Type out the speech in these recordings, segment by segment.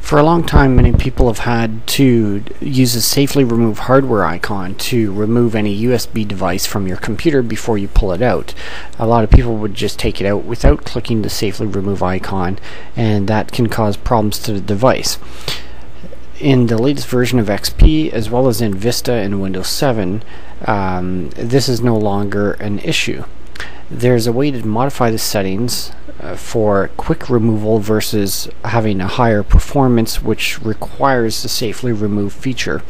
For a long time, many people have had to use a safely remove hardware icon to remove any USB device from your computer before you pull it out. A lot of people would just take it out without clicking the safely remove icon, and that can cause problems to the device. In the latest version of XP, as well as in Vista and Windows 7, this is no longer an issue. There's a way to modify the settings for quick removal versus having a higher performance, which requires the safely remove feature.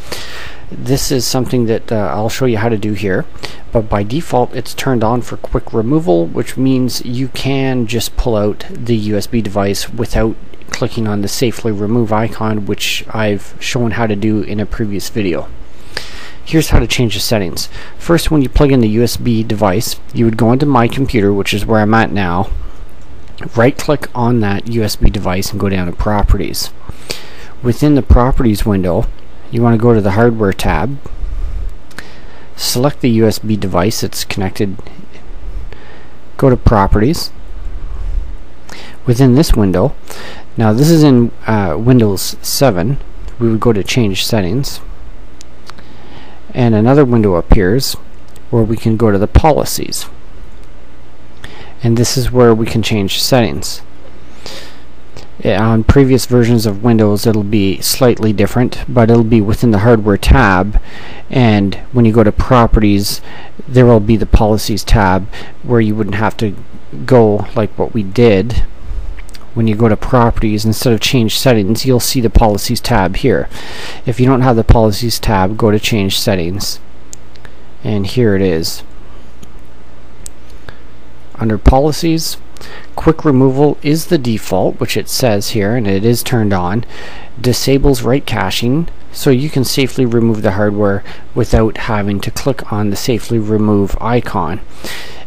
This is something that I'll show you how to do here, but by default it's turned on for quick removal, which means you can just pull out the USB device without clicking on the safely remove icon, which I've shown how to do in a previous video. Here's how to change the settings. First, when you plug in the USB device, you would go into My Computer, which is where I'm at now. Right click on that USB device and go down to Properties. Within the Properties window, you want to go to the Hardware tab, select the USB device that's connected, go to Properties. Within this window, now this is in Windows 7, we would go to Change Settings, and another window appears where we can go to the Policies, and this is where we can change settings. On previous versions of Windows it'll be slightly different, but it'll be within the Hardware tab, and when you go to Properties there will be the Policies tab where you wouldn't have to go like what we did. When you go to Properties, instead of Change Settings, you'll see the Policies tab here. If you don't have the Policies tab, go to Change Settings, and here it is. Under Policies, Quick Removal is the default, which it says here, and it is turned on. Disables write caching, so you can safely remove the hardware without having to click on the safely remove icon.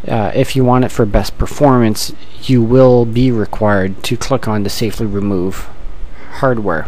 If you want it for best performance, you will be required to click on the safely remove hardware.